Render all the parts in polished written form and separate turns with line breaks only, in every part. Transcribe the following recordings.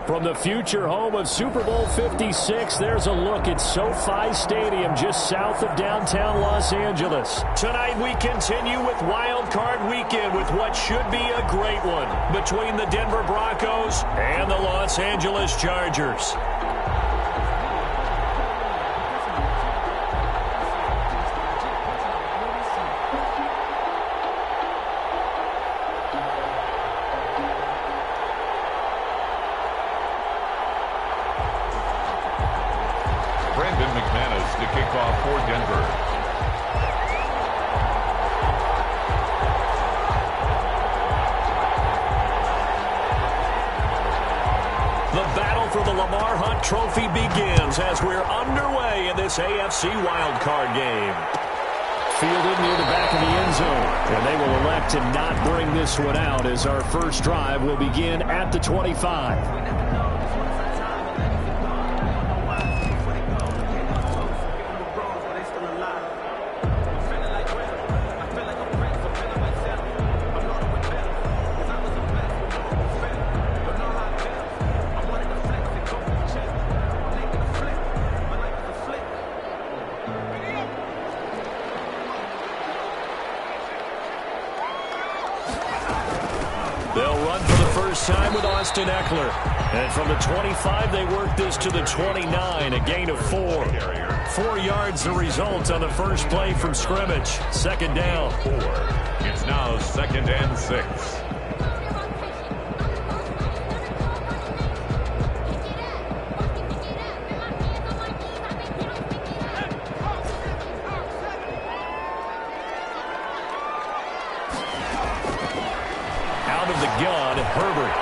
From the future home of Super Bowl 56, there's a look at SoFi Stadium just south of downtown Los Angeles. Tonight we continue with Wild Card Weekend with what should be a great one between the Denver Broncos and the Los Angeles Chargers.
To kick off for Denver.
The battle for the Lamar Hunt Trophy begins as we're underway in this AFC wildcard game. Fielded near the back of the end zone, and they will elect to not bring this one out as our first drive will begin at the 25. They'll run for the first time with Austin Eckler. And from the 25, they work this to the 29, a gain of 4. 4 yards the result on the first play from scrimmage. Second down.
4. It's now 2nd and 6.
Gun, Herbert.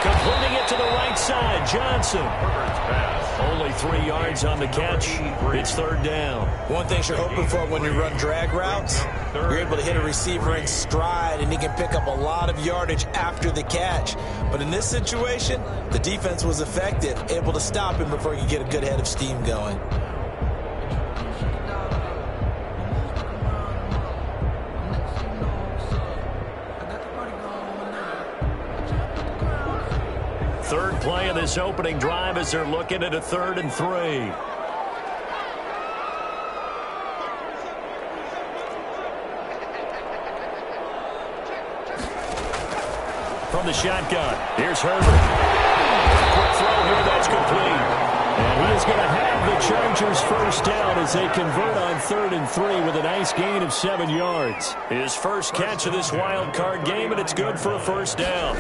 Completing it to the right side, Johnson.
Herbert's pass.
Only 3 yards on the catch. It's third down.
One thing you're hoping for when you run drag routes, you're able to hit a receiver in stride, and he can pick up a lot of yardage after the catch. But in this situation, the defense was effective, able to stop him before he could get a good head of steam going.
Third play of this opening drive as they're looking at a 3rd and 3. From the shotgun, here's Herbert. Quick throw here, that's complete. And he is going to have the Chargers first down as they convert on 3rd and 3 with a nice gain of 7 yards. His first catch of this wild card game, and it's good for a first down.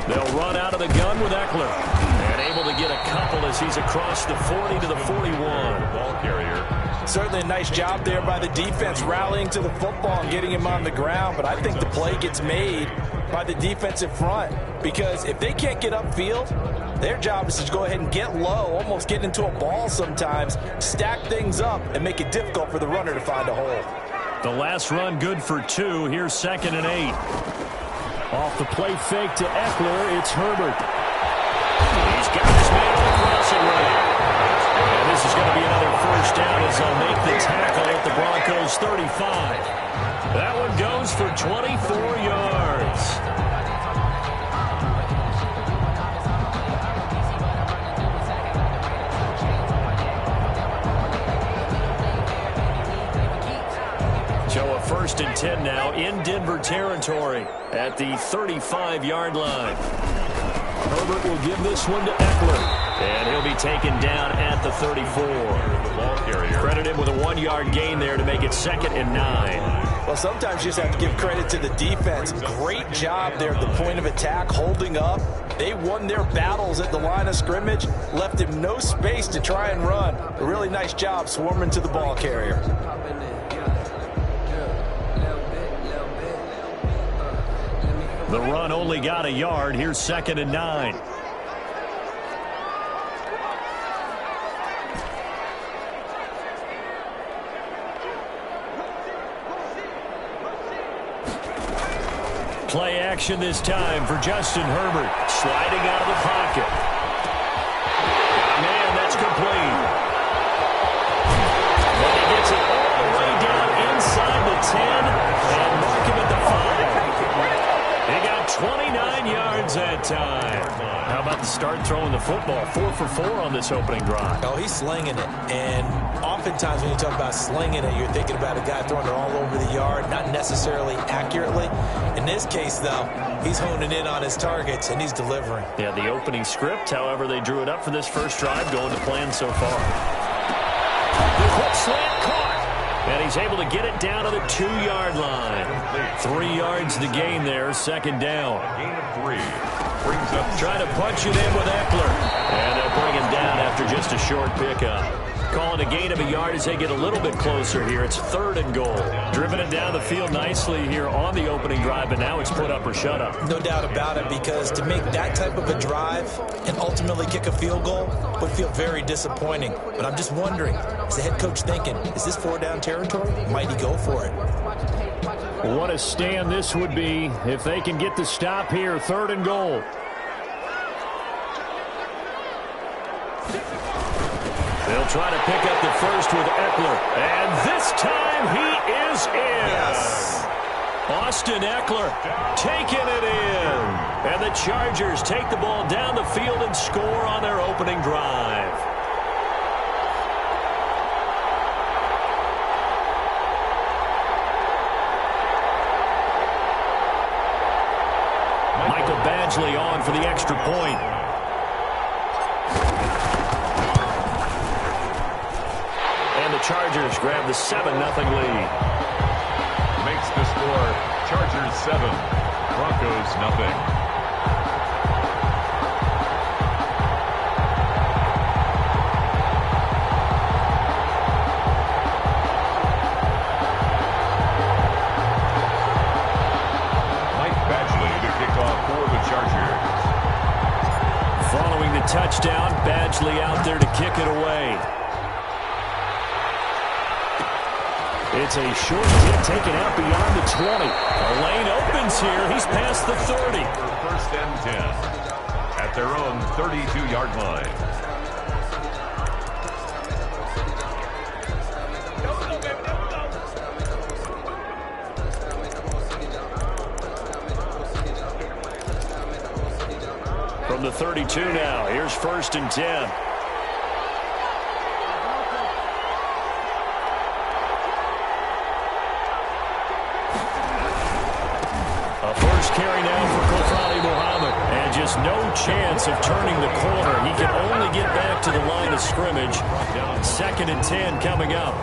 They'll run out of the gun with Eckler. And able to get a couple as he's across the 40 to the 41.
Ball carrier.
Certainly a nice job there by the defense rallying to the football and getting him on the ground. But I think the play gets made by the defensive front. Because if they can't get upfield, their job is to go ahead and get low, almost get into a ball sometimes, stack things up, and make it difficult for the runner to find a hole.
The last run good for 2. Here's 2nd and 8. Off the play fake to Eckler, it's Herbert. He's got his man on the crossing route. And this is going to be another first down as they'll make the tackle at the Broncos 35. That one goes for 24 yards. So a 1st and 10 now in Denver territory at the 35-yard line. Herbert will give this one to Eckler, and he'll be taken down at the 34.
Ball carrier.
Credited with a 1-yard gain there to make it 2nd and 9.
Well, sometimes you just have to give credit to the defense. Great job there at the point of attack, holding up. They won their battles at the line of scrimmage, left him no space to try and run. A really nice job swarming to the ball carrier.
The run only got a yard. Here's 2nd and 9. Play action this time for Justin Herbert. Sliding out of the pocket. Man, that's complete. But he gets it all the way down inside the 10 and mark him at the 5. He got 29 9 yards that time. How about the start throwing the football? 4 for 4 on this opening drive.
Oh, he's slinging it. And oftentimes when you talk about slinging it, you're thinking about a guy throwing it all over the yard, not necessarily accurately. In this case, though, he's honing in on his targets, and he's delivering.
Yeah, the opening script, however, they drew it up for this first drive, going to plan so far. Quick slant caught. And he's able to get it down to the 2-yard line. 3 yards to gain there, second down.
Gain of 3. Brings up.
Trying to punch it in with Eckler. And they'll bring him down after just a short pickup. Calling a gain of a yard as they get a little bit closer here. It's 3rd and goal. Driven it down the field nicely here on the opening drive, but now it's put up or shut up.
No doubt about it, because to make that type of a drive and ultimately kick a field goal would feel very disappointing. But I'm just wondering, is the head coach thinking, is this 4-down territory? Might he go for it?
What a stand this would be if they can get the stop here. 3rd and goal. They'll try to pick up the first with Eckler. And this time he is in.
Yes.
Austin Eckler taking it in. And the Chargers take the ball down the field and score on their opening drive. Michael Badgley on for the extra point. And the Chargers grab the 7-0 lead.
Makes the score Chargers 7, Broncos nothing.
Following the touchdown, Badgley out there to kick it away. It's a short hit taken out beyond the 20. The lane opens here. He's past the 30.
First and 10 at their own 32-yard line.
From the 32 now, here's 1st and 10. A first carry now for Kofali Muhammad. And just no chance of turning the corner. He can only get back to the line of scrimmage. 2nd and 10 coming up.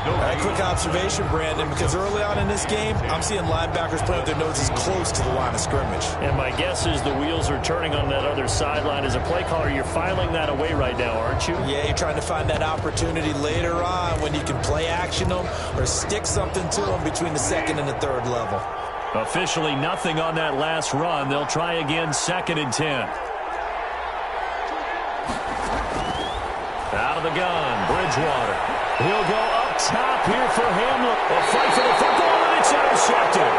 A quick observation, Brandon, because early on in this game, I'm seeing linebackers playing with their noses close to the line of scrimmage.
And my guess is the wheels are turning on that other sideline. As a play caller, you're filing that away right now, aren't you?
Yeah, you're trying to find that opportunity later on when you can play action them or stick something to them between the 2nd and the 3rd level.
Officially nothing on that last run. They'll try again, 2nd and 10. Out of the gun, Bridgewater. He'll go up top here for Hamlin. A fight for the football, and it's intercepted.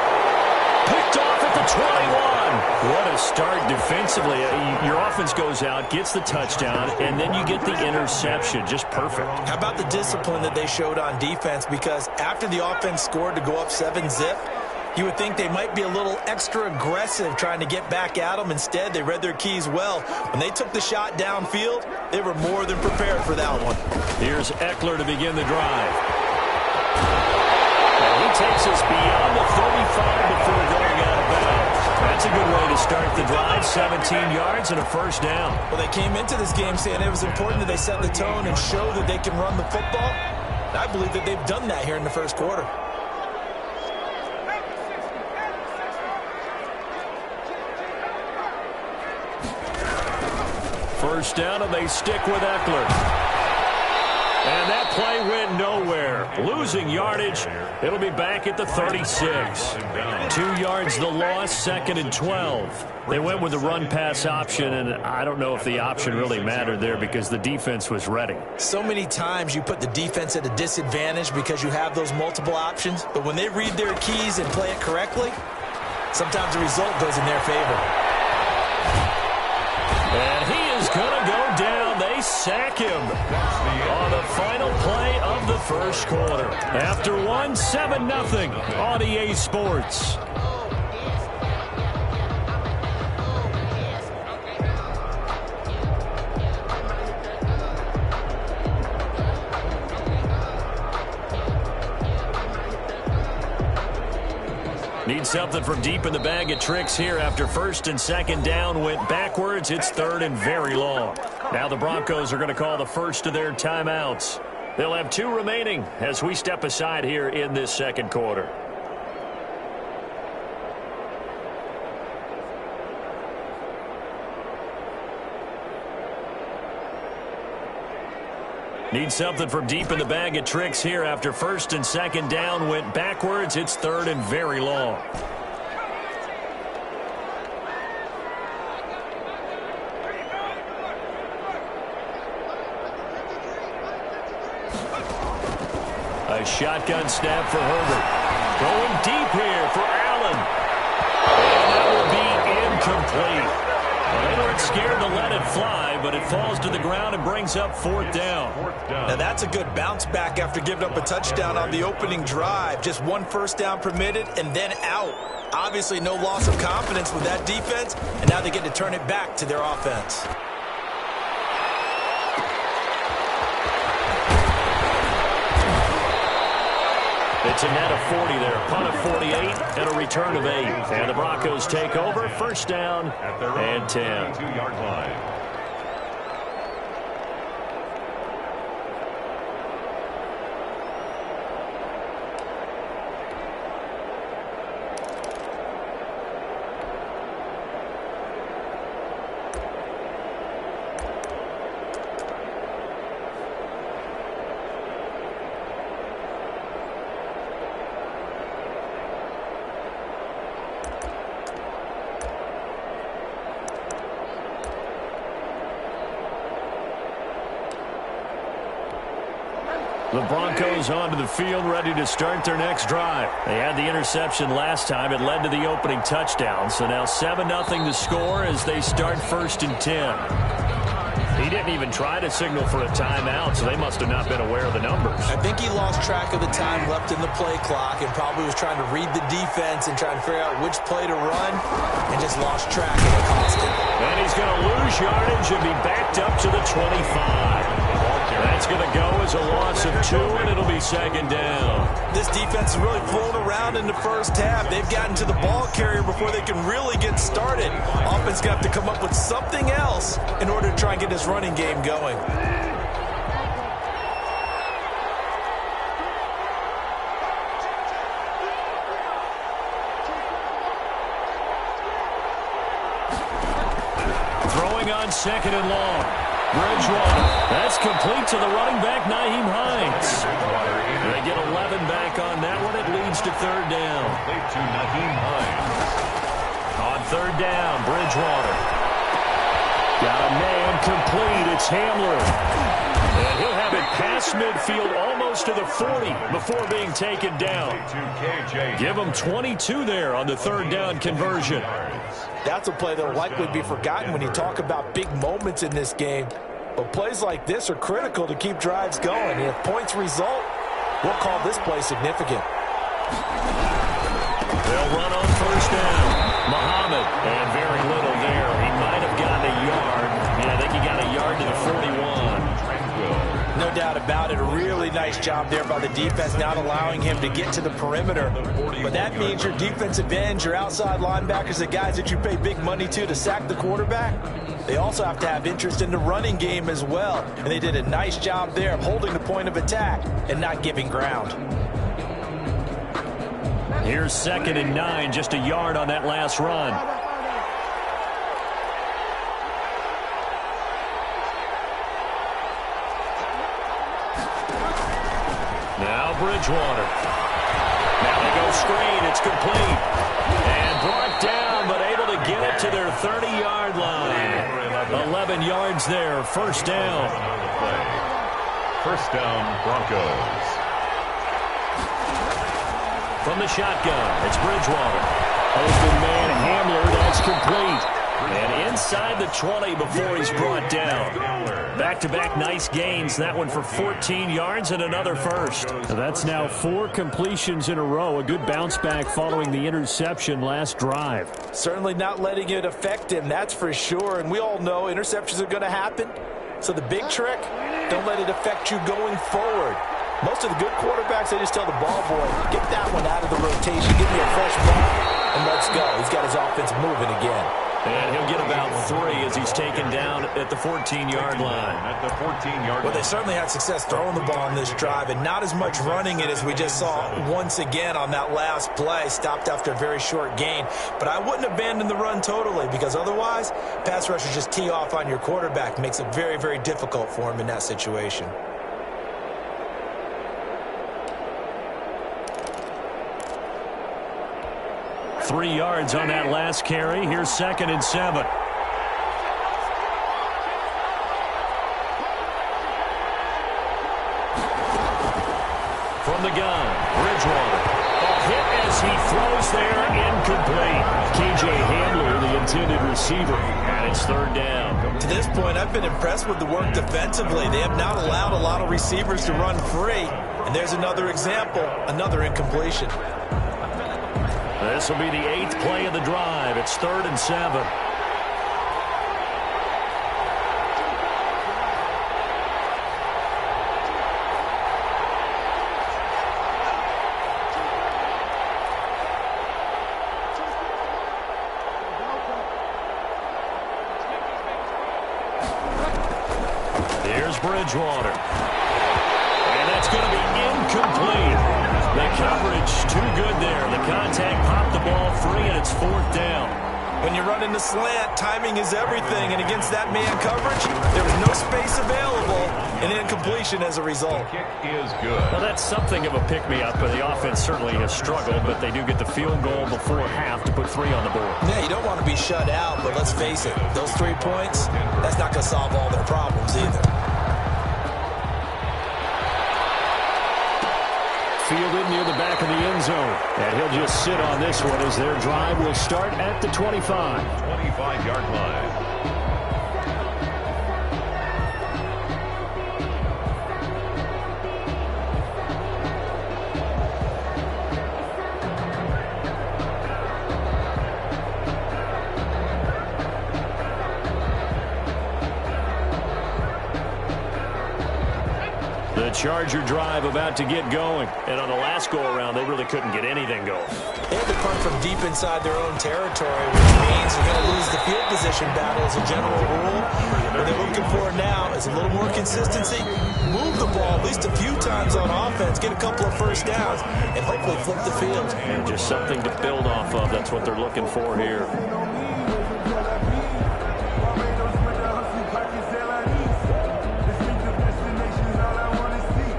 Picked off at the 21. What a start defensively. Your offense goes out, gets the touchdown, and then you get the interception. Just perfect.
How about the discipline that they showed on defense? Because after the offense scored to go up 7-zip, you would think they might be a little extra aggressive trying to get back at them. Instead, they read their keys well. When they took the shot downfield, they were more than prepared for that one.
Here's Eckler to begin the drive. And he takes us beyond the 35 before going out of bounds. That's a good way to start the drive. 17 yards and a first down.
Well, they came into this game saying it was important that they set the tone and show that they can run the football. And I believe that they've done that here in the first quarter.
First down, and they stick with Eckler. And that play went nowhere. Losing yardage. It'll be back at the 36. 2 yards the loss, 2nd and 12. They went with the run-pass option, and I don't know if the option really mattered there because the defense was ready.
So many times you put the defense at a disadvantage because you have those multiple options, but when they read their keys and play it correctly, sometimes the result goes in their favor.
And he is going to go down. They sack him on the final play of the first quarter. After 7-0 on EA Sports. something from deep in the bag of tricks here after first and second down went backwards. It's third and very long. Now the Broncos are going to call the first of their timeouts. They'll have 2 remaining as we step aside here in this second quarter. Need something from deep in the bag of tricks here after first and second down went backwards. It's third and very long. A shotgun snap for Herbert. Going deep here for Allen. And that will be incomplete. Well, they weren't scared to let it fly, but it falls to the ground and brings up fourth down.
Now that's a good bounce back after giving up a touchdown on the opening drive. Just 1 first down permitted and then out. Obviously no loss of confidence with that defense, and now they get to turn it back to their offense.
It's a net of 40 there, punt of 48, and a return of 8. And the Broncos take over, first down and 10.
2-yard line.
The Broncos onto the field, ready to start their next drive. They had the interception last time. It led to the opening touchdown. So now 7-0 to score as they start first and 10. He didn't even try to signal for a timeout, so they must have not been aware of the numbers.
I think he lost track of the time left in the play clock and probably was trying to read the defense and trying to figure out which play to run and just lost track and it cost him.
And he's going to lose yardage and be backed up to the 25. That's going to go as a loss of 2, and it'll be second down.
This defense is really flown around in the first half. They've gotten to the ball carrier before they can really get started. Offense got to come up with something else in order to try and get this running game going.
Throwing on second and long. Bridgewater. That's complete to the running back, Nyheim Hines. They get 11 back on that one. It leads to third down.
To Nyheim Hines.
On third down, Bridgewater. Got a man complete. It's Hamler. And he'll have it past midfield almost to the 40 before being taken down. Give him 22 there on the third down conversion.
That's a play that will likely be forgotten when you talk about big moments in this game. But plays like this are critical to keep drives going. And if points result, we'll call this play significant.
They'll run on first down. Muhammad, and very little there. He might have gotten a yard. Yeah, I think he got a yard to the 41.
No doubt about it. A really nice job there by the defense, not allowing him to get to the perimeter. But that means your defensive ends, your outside linebackers, the guys that you pay big money to sack the quarterback, they also have to have interest in the running game as well. And they did a nice job there of holding the point of attack and not giving ground.
Here's second and 9, just a yard on that last run. Now Bridgewater. Now they go screen. It's complete. And brought down, but able to get it to their 30-yard line. 11 yards there. First down.
First down, Broncos.
From the shotgun, it's Bridgewater. Open man Hamler. That's complete. And inside the 20 before he's brought down. Back-to-back nice gains. That one for 14 yards and another first. That's now 4 completions in a row. A good bounce back following the interception last drive.
Certainly not letting it affect him, that's for sure. And we all know interceptions are going to happen. So the big trick, don't let it affect you going forward. Most of the good quarterbacks, they just tell the ball boy, get that one out of the rotation. Give me a fresh ball. And let's go. He's got his offense moving again.
And he'll get about 3 as he's taken down at the 14-yard line.
At the 14-yard
Well, they
line.
certainly had success throwing the ball on this drive, and not as much running it as we just saw once again on that last play. Stopped after a very short gain. But I wouldn't abandon the run totally, because otherwise, pass rushers just tee off on your quarterback. Makes it very, very difficult for him in that situation.
Three yards on that last carry. Here's 2nd and 7. From the gun, Bridgewater. A hit as he throws there, incomplete. KJ Hamler, the intended receiver, and it's 3rd down.
To this point, I've been impressed with the work defensively. They have not allowed a lot of receivers to run free. And there's another example, another incompletion.
This will be the 8th play of the drive. It's 3rd and 7. Here's Bridgewater. And that's going to be incomplete. The coverage too good there. The contact popped the ball free, and it's 4th down.
When you're running the slant, timing is everything. And against that man coverage, there was no space available, and incompletion as a result.
Kick is good.
Well, that's something of a pick-me-up, but the offense certainly has struggled, but they do get the field goal before half to put 3 on the board.
Yeah, you don't want to be shut out, but let's face it, those 3 points, that's not going to solve all their problems either.
Fielded near the back of the end zone. And he'll just sit on this one as their drive will start at the 25.
25-yard line.
The Charger drive about to get going. And on the last go-around, they really couldn't get anything going.
They had to punt from deep inside their own territory, which means they're going to lose the field position battle as a general rule. What they're looking for now is a little more consistency, move the ball at least a few times on offense, get a couple of first downs, and hopefully flip the field.
And just something to build off of. That's what they're looking for here.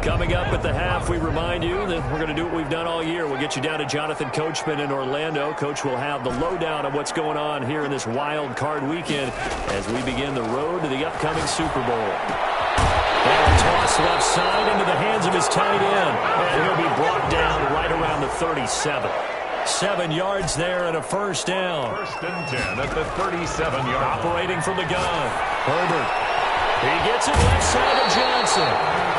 Coming up at the half, we remind you that we're going to do what we've done all year. We'll get you down to Jonathan Coachman in Orlando. Coach will have the lowdown of what's going on here in this wild card weekend as we begin the road to the upcoming Super Bowl. And toss left side into the hands of his tight end. And he'll be brought down right around the 37. 7 yards there and a first down.
1st and 10 at the 37-yard line.
Operating from the gun, Herbert. He gets it left side of Johnson.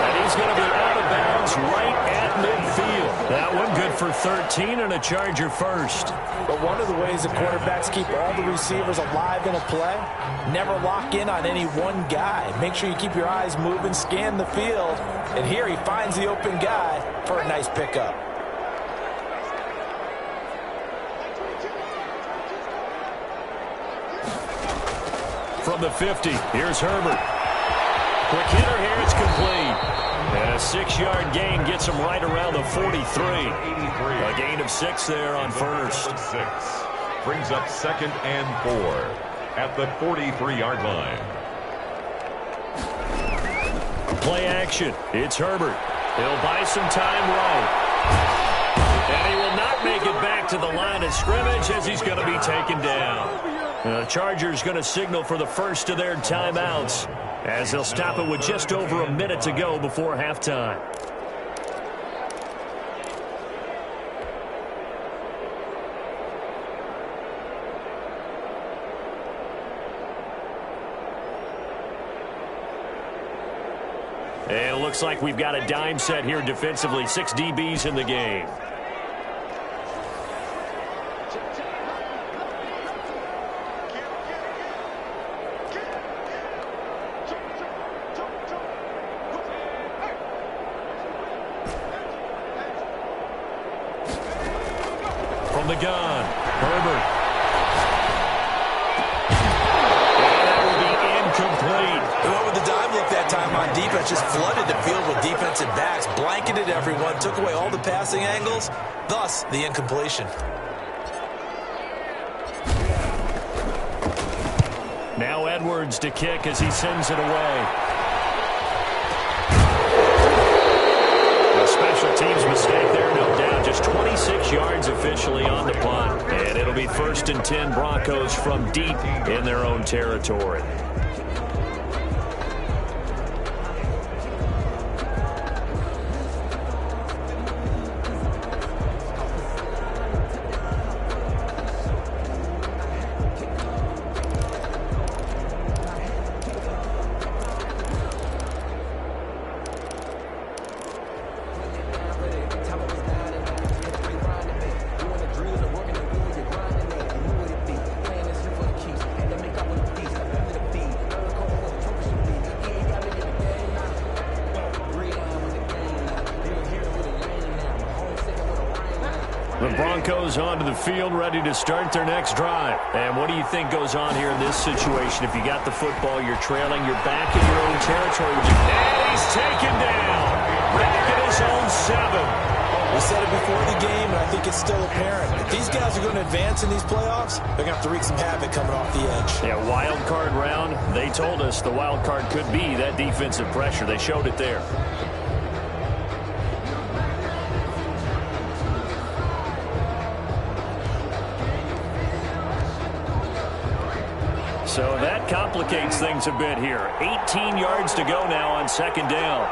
And he's going to be out of bounds right at midfield. That one good for 13 and a Charger first.
But one of the ways the quarterbacks keep all the receivers alive in a play, never lock in on any one guy. Make sure you keep your eyes moving, scan the field. And here he finds the open guy for a nice pickup.
From the 50, here's Herbert. Quick hitter here, it's complete. And a 6-yard gain gets him right around the 43. A gain of 6 there on first.
6 brings up 2nd and 4 at the 43-yard line.
Play action. It's Herbert. He'll buy some time right. And he will not make it back to the line of scrimmage as he's going to be taken down. The Chargers going to signal for the first of their timeouts as they'll stop it with just over a minute to go before halftime. And it looks like we've got a dime set here defensively. 6 DBs in the game. From the gun,
stretch just flooded the field with defensive backs, blanketed everyone, took away all the passing angles, thus the incompletion.
Now Edwards to kick as he sends it away. A special teams mistake there, no doubt. Just 26 yards officially on the punt. And it'll be 1st and 10 Broncos from deep in their own territory. The Broncos onto the field, ready to start their next drive. And what do you think goes on here in this situation? If you got the football, you're trailing, you're back in your own territory. And he's taken down. Back at his own 7.
We said it before the game, and I think it's still apparent. If these guys are going to advance in these playoffs, they're going to have to wreak some havoc coming off the edge.
Yeah, wild card round. They told us the wild card could be that defensive pressure. They showed it there. So that complicates things a bit here. 18 yards to go now on 2nd down.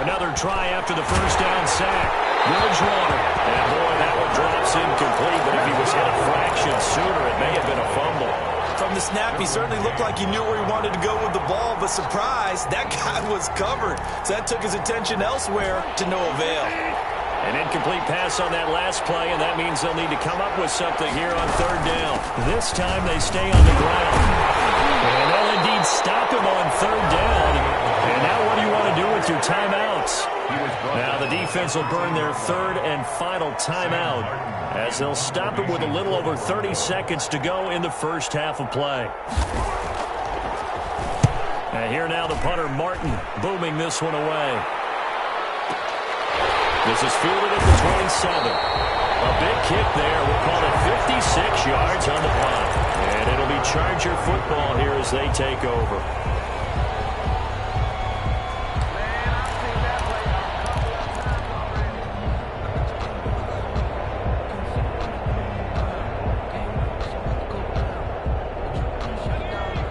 Another try after the 1st down sack. Bridgewater. And boy, that one drops incomplete, but if he was hit a fraction sooner, it may have been a fumble.
From the snap, he certainly looked like he knew where he wanted to go with the ball, but surprise, that guy was covered. So that took his attention elsewhere to no avail.
An incomplete pass on that last play, and that means they'll need to come up with something here on 3rd down. This time they stay on the ground. And they'll indeed stop him on 3rd down. And now what do you want to do with your timeouts? Now the defense will burn their 3rd and final timeout as they'll stop it with a little over 30 seconds to go in the first half of play. And here now the punter, Martin, booming this one away. This is fielded at the 27. A big kick there. We'll call it 56 yards on the punt. And it'll be Charger football here as they take over.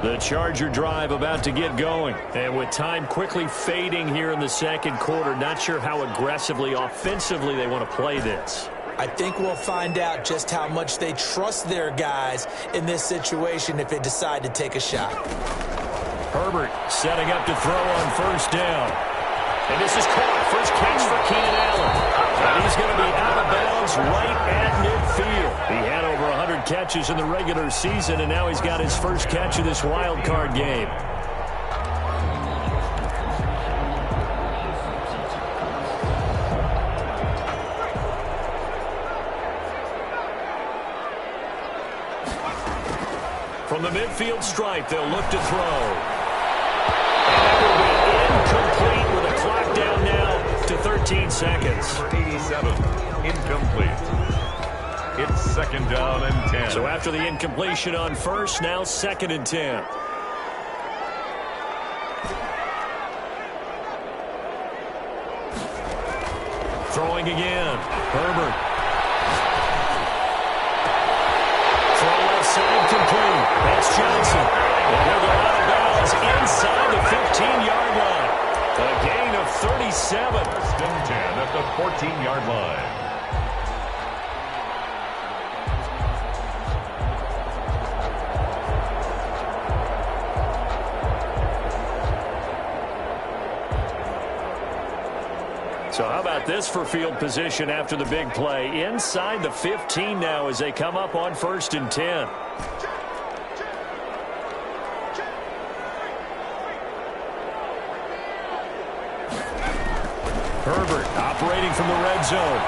The Charger drive about to get going. And with time quickly fading here in the 2nd quarter, not sure how aggressively, offensively they want to play this.
I think we'll find out just how much they trust their guys in this situation if they decide to take a shot.
Herbert setting up to throw on 1st down. And this is caught. First catch for Keenan Allen. And he's going to be out of bounds right at midfield. He had over 100 catches in the regular season, and now he's got his first catch of this wild card game. From the midfield stripe, they'll look to throw. Incomplete with a clock down now to 13 seconds.
For 87, incomplete. It's 2nd down and 10.
So after the incompletion on 1st, now 2nd and 10. Throwing again. Herbert. Throw left side complete. That's Johnson. And they'll go out of bounds inside the 15-yard line. A gain of 37.
1st and 10 at the 14-yard line.
So how about this for field position after the big play? Inside the 15 now as they come up on 1st and 10. Herbert operating from the red zone.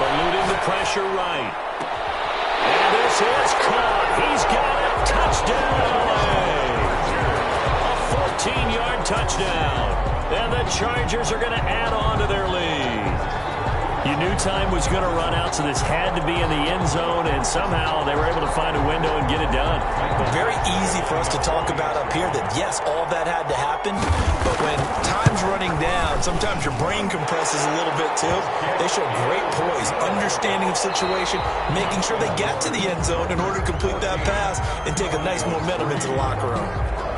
Eluding the pressure right. And this is caught. He's got it. Touchdown, LA. 14-yard touchdown. And the Chargers are going to add on to their lead. You knew time was going to run out, so this had to be in the end zone, and somehow they were able to find a window and get it done.
Very easy for us to talk about up here that, yes, all that had to happen, but when time's running down, sometimes your brain compresses a little bit too. They show great poise, understanding of situation, making sure they get to the end zone in order to complete that pass and take a nice momentum into the locker room.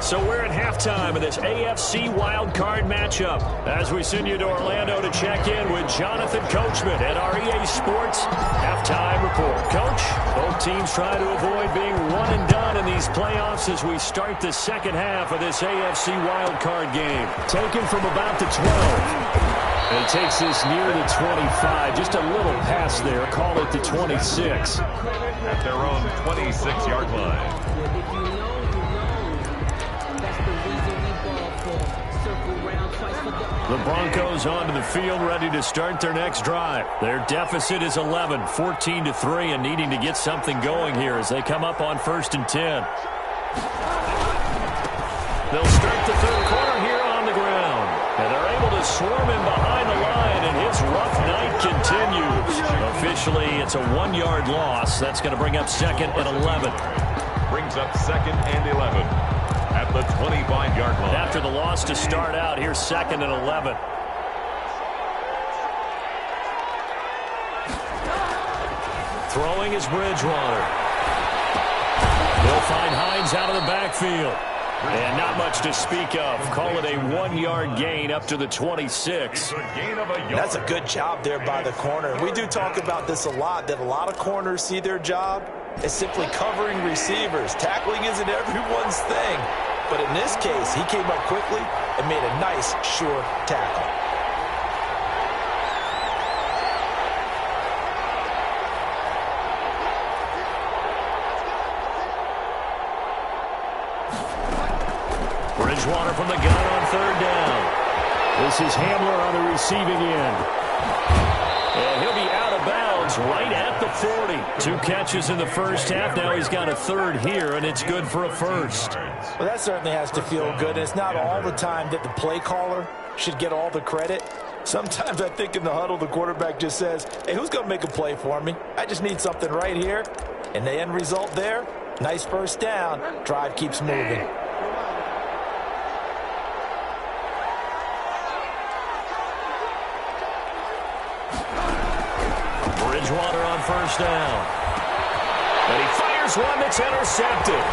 So we're at halftime of this AFC wildcard matchup as we send you to Orlando to check in with Jonathan Coachman at our EA Sports Halftime Report. Coach, both teams try to avoid being one and done in these playoffs as we start the second half of this AFC wildcard game. Taken from about the 12. And takes this near the 25. Just a little pass there. Call it the 26.
At their own 26-yard line.
The Broncos onto the field, ready to start their next drive. Their deficit is 11, 14-3, and needing to get something going here as they come up on 1st and 10. They'll start the third quarter here on the ground, and they're able to swarm him behind the line, and his rough night continues. Officially, it's a 1-yard loss. That's going to bring up 2nd and 11.
Brings up 2nd and 11. At the 25-yard line.
After the loss to start out, here's 2nd and 11. Throwing is Bridgewater. They'll find Hines out of the backfield. And not much to speak of. Call it a 1-yard gain up to the 26.
That's a good job there by the corner. We do talk about this a lot, that a lot of corners see their job as simply covering receivers. Tackling isn't everyone's thing. But in this case, he came up quickly and made a nice, sure tackle.
Bridgewater from the gun on 3rd down. This is Hamler on the receiving end. And he'll be out of bounds right at the 40. 2 catches in the first half. Now he's got a 3rd here, and it's good for a 1st.
Well, that certainly has to feel good. It's not all the time that the play caller should get all the credit. Sometimes I think in the huddle, the quarterback just says, hey, who's going to make a play for me? I just need something right here. And the end result there, nice 1st down. Drive keeps moving.
Bridgewater on 1st down. And he fires one that's intercepted.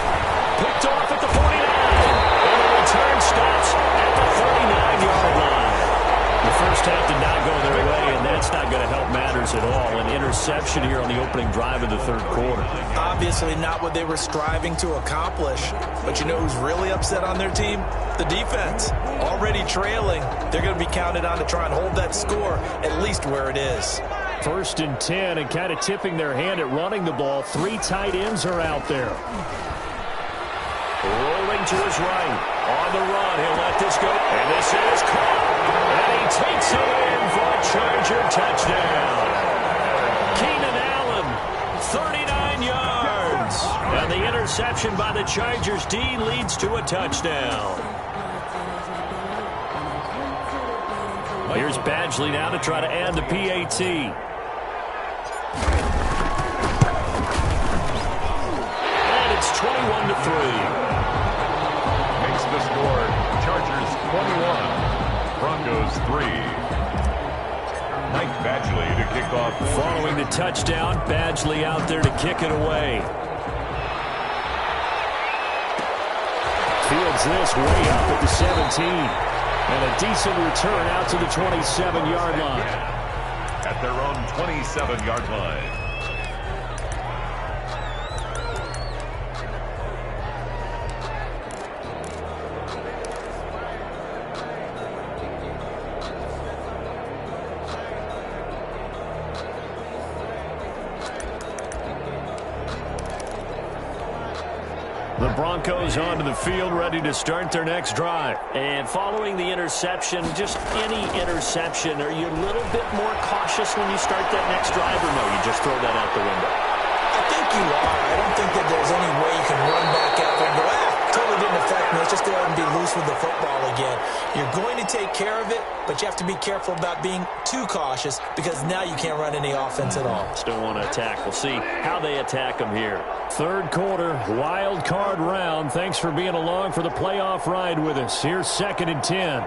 Picked off at the 49. And the return stops at the 39-yard line. The first half did not go their way, and that's not going to help matters at all. An interception here on the opening drive of the 3rd quarter.
Obviously not what they were striving to accomplish. But you know who's really upset on their team? The defense. Already trailing. They're going to be counted on to try and hold that score at least where it is.
1st and 10, and kind of tipping their hand at running the ball. 3 tight ends are out there. Rolling to his right. On the run, he'll let this go. And this is caught. And he takes it in for a Charger touchdown. Keenan Allen, 39 yards. And the interception by the Chargers D leads to a touchdown. Here's Badgley now to try to add the PAT. And it's 21-3.
Makes the score Chargers 21, Broncos 3. Mike Badgley to kick off.
Following the touchdown, Badgley out there to kick it away. Fields this way up at the 17. And a decent return out to the 27-yard line.
At their own 27-yard line.
The Broncos onto the field, ready to start their next drive. And following the interception, just any interception, are you a little bit more cautious when you start that next drive, or no, you just throw that out the window?
I think you are. I don't think that there's any way you can run back out there and go, totally didn't affect me. Let's just go ahead and be loose cautious with the football again. You're going to take care of it, but you have to be careful about being too cautious because now you can't run any offense at all.
Still want to attack. We'll see how they attack them here. Third quarter, wild card round. Thanks for being along for the playoff ride with us. Here's 2nd and 10.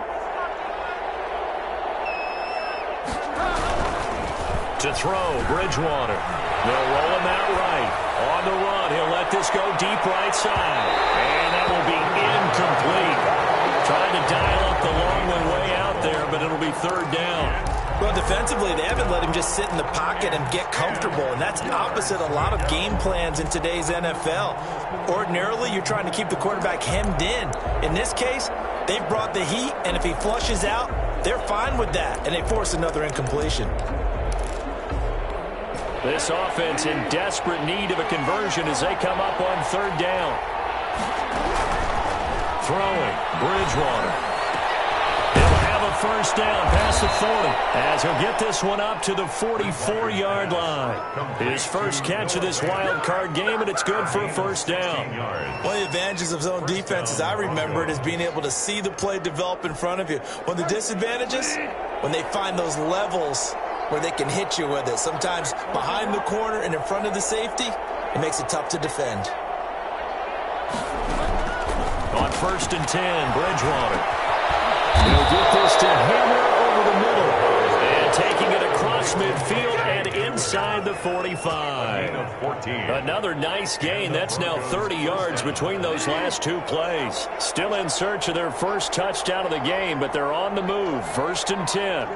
To throw, Bridgewater. They'll roll him out right. On the run, he'll let this go deep right side. And that will be incomplete. Trying to dial up the long way out there, but it'll be 3rd down.
Well, defensively, they haven't let him just sit in the pocket and get comfortable, and that's opposite a lot of game plans in today's NFL. Ordinarily, you're trying to keep the quarterback hemmed in. In this case, they've brought the heat, and if he flushes out, they're fine with that, and they force another incompletion.
This offense in desperate need of a conversion as they come up on 3rd down. Throwing, Bridgewater. He'll have a 1st down past the 40 as he'll get this one up to the 44-yard line. His first catch of this wild card game, and it's good for a 1st down.
One of the advantages of zone defense, as I remember it, is being able to see the play develop in front of you. One of the disadvantages, when they find those levels where they can hit you with it. Sometimes behind the corner and in front of the safety, it makes it tough to defend.
On 1st and 10, Bridgewater. He'll get this to hammer over the middle. And taking it across midfield and inside the 45. Another nice gain. That's now 30 yards between those last 2 plays. Still in search of their first touchdown of the game, but they're on the move. 1st and 10.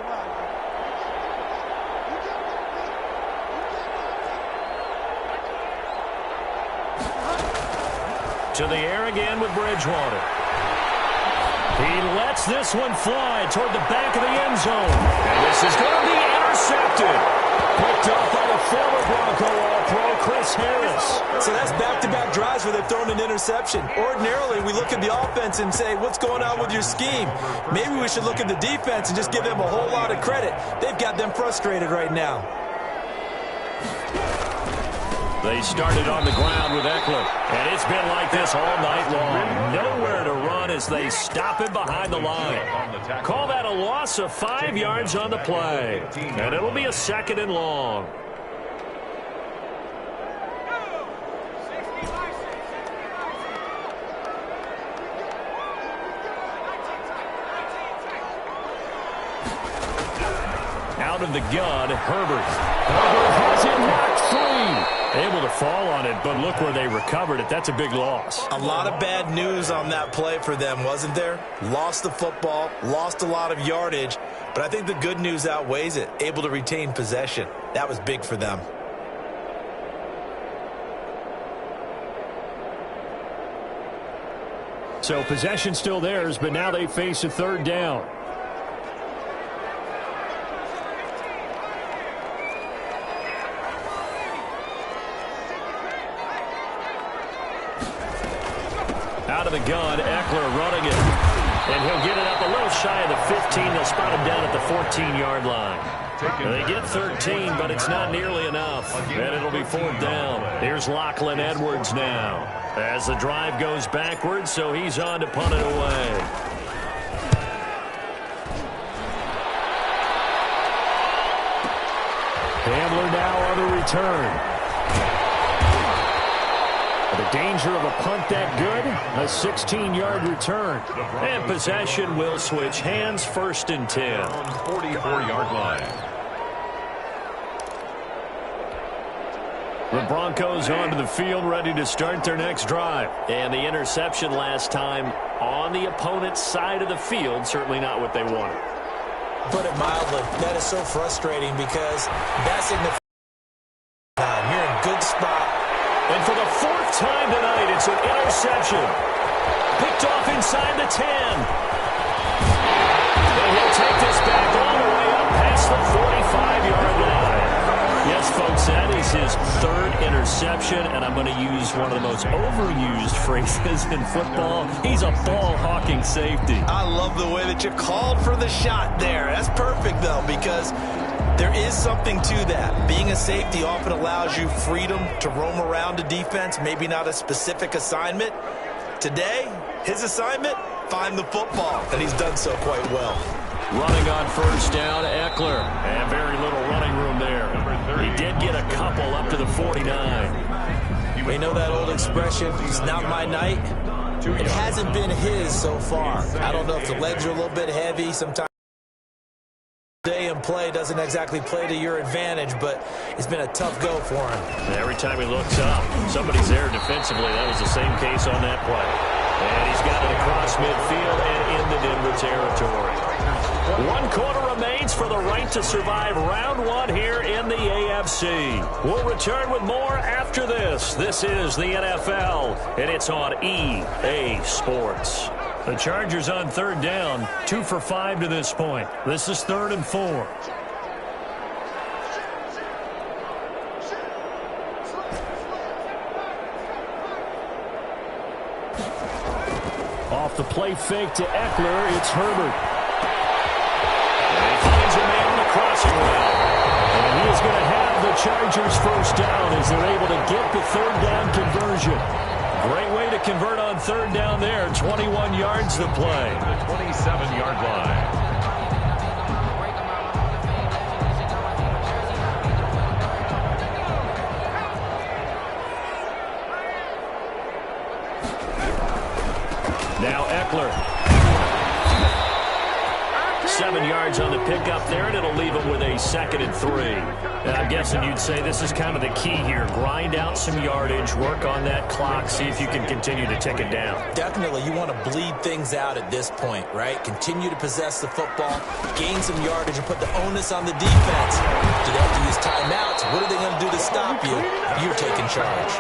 To the air again with Bridgewater. He lets this one fly toward the back of the end zone. And this is going to be intercepted. Picked up by the former Bronco All-Pro, Chris Harris.
So that's back-to-back drives where they've thrown an interception. Ordinarily, we look at the offense and say, what's going on with your scheme? Maybe we should look at the defense and just give them a whole lot of credit. They've got them frustrated right now.
They started on the ground with Eckler, and it's been like this all night long. Nowhere to run as they stop him behind the line. Call that a loss of 5 yards on the play, and it'll be a 2nd and long. Out of the gun, Herbert. Herbert has it knocked free. Able to fall on it, but look where they recovered it. That's a big loss.
A lot of bad news on that play for them, wasn't there? Lost the football, lost a lot of yardage, but I think the good news outweighs it. Able to retain possession. That was big for them.
So possession still theirs, but now they face a 3rd down. Out of the gun, Eckler running it. And he'll get it up a little shy of the 15. They'll spot him down at the 14-yard line. They get 13, but it's not nearly enough. And it'll be 4th down. Here's Lachlan Edwards now. As the drive goes backwards, so he's on to punt it away. Hamler now on the return. The danger of a punt that good, a 16-yard return. And possession will switch hands, 1st and 10.
44-yard line.
The Broncos onto the field, ready to start their next drive. And the interception last time on the opponent's side of the field, certainly not what they wanted.
Put it mildly, that is so frustrating because that signifies you're in a good spot.
And for the 4th time tonight, it's an interception. Picked off inside the 10. And he'll take this back all the way up past the 45-yard line. Yes, folks, that is his 3rd interception, and I'm going to use one of the most overused phrases in football. He's a ball-hawking safety.
I love the way that you called for the shot there. That's perfect, though, because there is something to that. Being a safety often allows you freedom to roam around a defense, maybe not a specific assignment. Today, his assignment, find the football, and he's done so quite well.
Running on first down, Eckler. And very little running room there. He did get a couple up to the 49.
We know that old expression, it's not my night. It hasn't been his so far. I don't know if the legs are a little bit heavy. Sometimes day in play doesn't exactly play to your advantage, but it's been a tough go for him.
Every time he looks up, somebody's there defensively. That was the same case on that play. And he's got it across midfield and in the Denver territory. 1 quarter remains for the right to survive round 1 here in the AFC. We'll return with more after this. This is the NFL, and it's on EA Sports. The Chargers on 3rd down, 2 for 5 to this point. This is 3rd and 4. Off the play fake to Eckler, it's Herbert. And he finds a man on the crossing route. And he is going to have the Chargers first down as they're able to get the 3rd down conversion. Great way to convert on 3rd down there. 21 yards to play.
The 27-yard line.
Now Eckler. 7 yards on the pickup there, and it'll leave him with a 2nd and 3. And I'm guessing you'd say this is kind of the key here. Grind out some yardage, work on that clock, see if you can continue to tick it down.
Definitely, you want to bleed things out at this point, right? Continue to possess the football, gain some yardage, and put the onus on the defense. Do they have to use timeouts? What are they going to do to stop you? You're taking charge.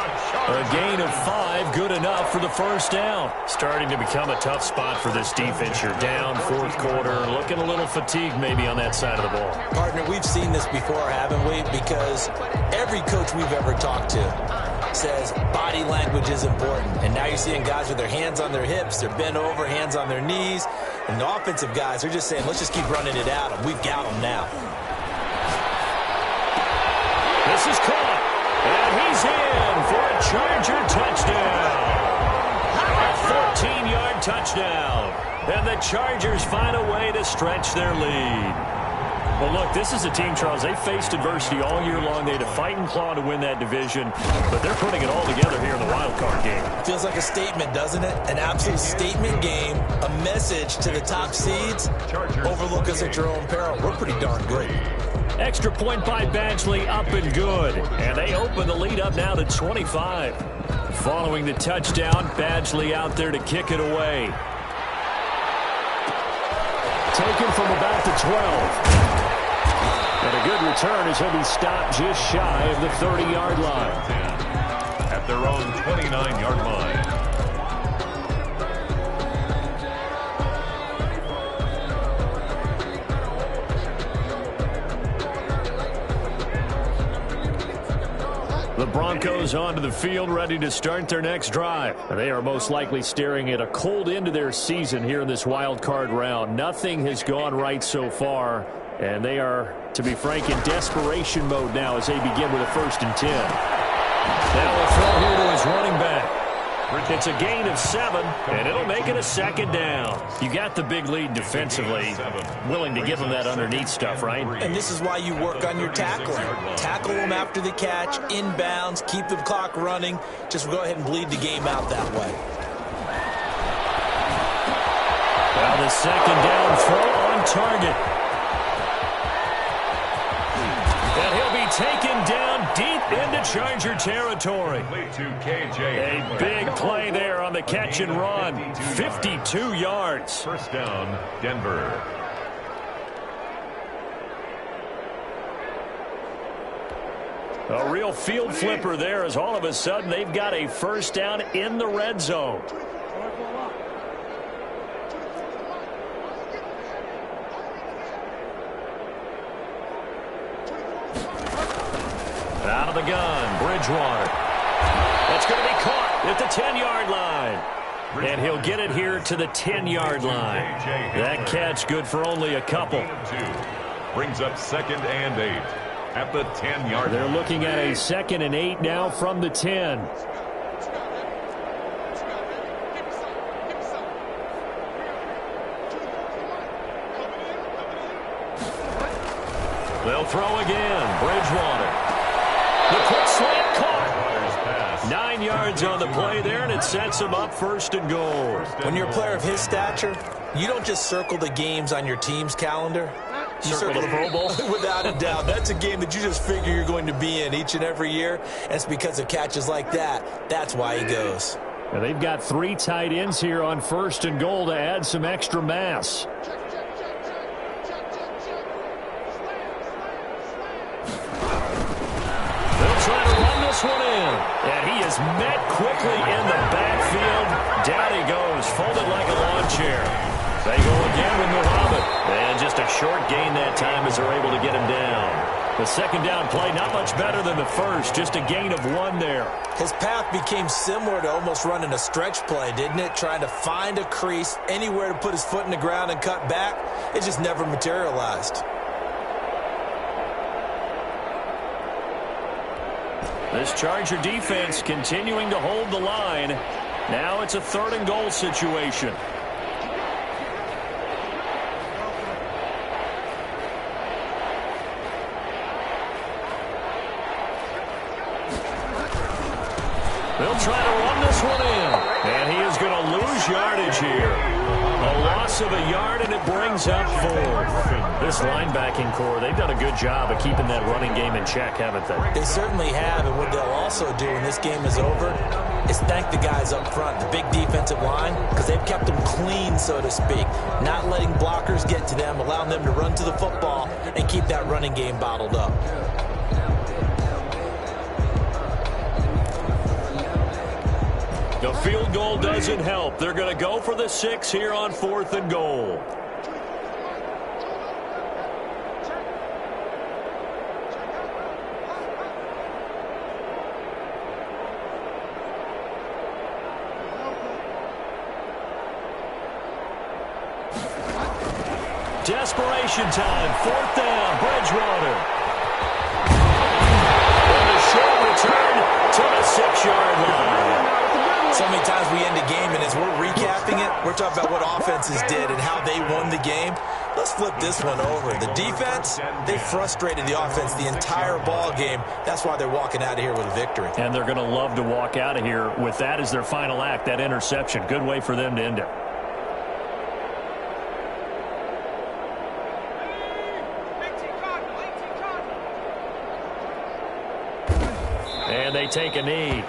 A gain of 5, good enough for the first down. Starting to become a tough spot for this defense. You're down 4th quarter, looking a little fatigued maybe on that side of the ball.
Partner, we've seen this before, haven't we? Because every coach we've ever talked to says body language is important. And now you're seeing guys with their hands on their hips, they're bent over, hands on their knees. And the offensive guys are just saying, let's just keep running it out, and we've got them now.
This is caught. And he's in for a Charger touchdown. A 14-yard touchdown. And the Chargers find a way to stretch their lead. Well, look, this is a team, Charles, they faced adversity all year long. They had to fight and claw to win that division, but they're putting it all together here in the wild card game.
Feels like a statement, doesn't it? An absolute statement game, a message to the top seeds. Overlook us at your own peril. We're pretty darn good.
Extra point by Badgley, up and good. And they open the lead up now to 25. Following the touchdown, Badgley out there to kick it away. Taken from about the 12. And a good return as he'll be stopped just shy of the 30-yard line.
At their own 29-yard line.
The Broncos onto the field, ready to start their next drive. They are most likely staring at a cold end to their season here in this wild card round. Nothing has gone right so far, and they are, to be frank, in desperation mode now as they begin with a 1st and 10. Now a throw here to his running back. It's a gain of 7, and it'll make it a 2nd down. You got the big lead defensively, willing to give them that underneath stuff, right?
And this is why you work on your tackling. Tackle them after the catch, inbounds, keep the clock running. Just go ahead and bleed the game out that way.
Well, the 2nd down throw on target. And he'll be taken down deep into Charger territory. A big play there on the catch and run. 52 yards.
First down, Denver.
A real field flipper there as all of a sudden they've got a first down in the red zone. Out of the gun, Bridgewater. That's going to be caught at the 10-yard line. And he'll get it here to the 10-yard line. That catch good for only a couple.
Brings up 2nd and 8 at the 10-yard line.
They're looking at a 2nd and 8 now from the 10. throw again. Bridgewater. The quick slant caught. 9 yards on the play there, and it sets him up 1st and goal.
When you're a player of his stature, you don't just circle the games on your team's calendar. You circle the Pro Bowl. Without a doubt. That's a game that you just figure you're going to be in each and every year. And it's because of catches like that. That's why he goes.
And they've got 3 tight ends here on 1st and goal to add some extra mass. They'll try to run this one in. And he is met quickly in the backfield. Down he goes, folded like a lawn chair. They go again with Muhammad. And just a short gain that time as they're able to get him down. The 2nd down play, not much better than the first. Just a gain of 1 there.
His path became similar to almost running a stretch play, didn't it? Trying to find a crease, anywhere to put his foot in the ground and cut back. It just never materialized.
This Charger defense continuing to hold the line. Now it's a 3rd and goal situation. They'll try to run this one in. And he is going to lose yardage here. A loss of a yard, and it brings up 4th. This linebacking core, they've done a good job of keeping that running game in check, haven't they?
They certainly have, and what they'll also do when this game is over is thank the guys up front, the big defensive line, because they've kept them clean, so to speak. Not letting blockers get to them, allowing them to run to the football and keep that running game bottled up.
The field goal doesn't help. They're going to go for the 6 here on 4th and goal. Desperation time. 4th down. Bridgewater. And a short return to the 6-yard line.
So many times we end a game, and as we're recapping it, we're talking about what offenses did and how they won the game. Let's flip this one over. The defense, they frustrated the offense the entire ball game. That's why they're walking out of here with a victory.
And they're going to love to walk out of here with that as their final act, that interception. Good way for them to end it. And they take a knee.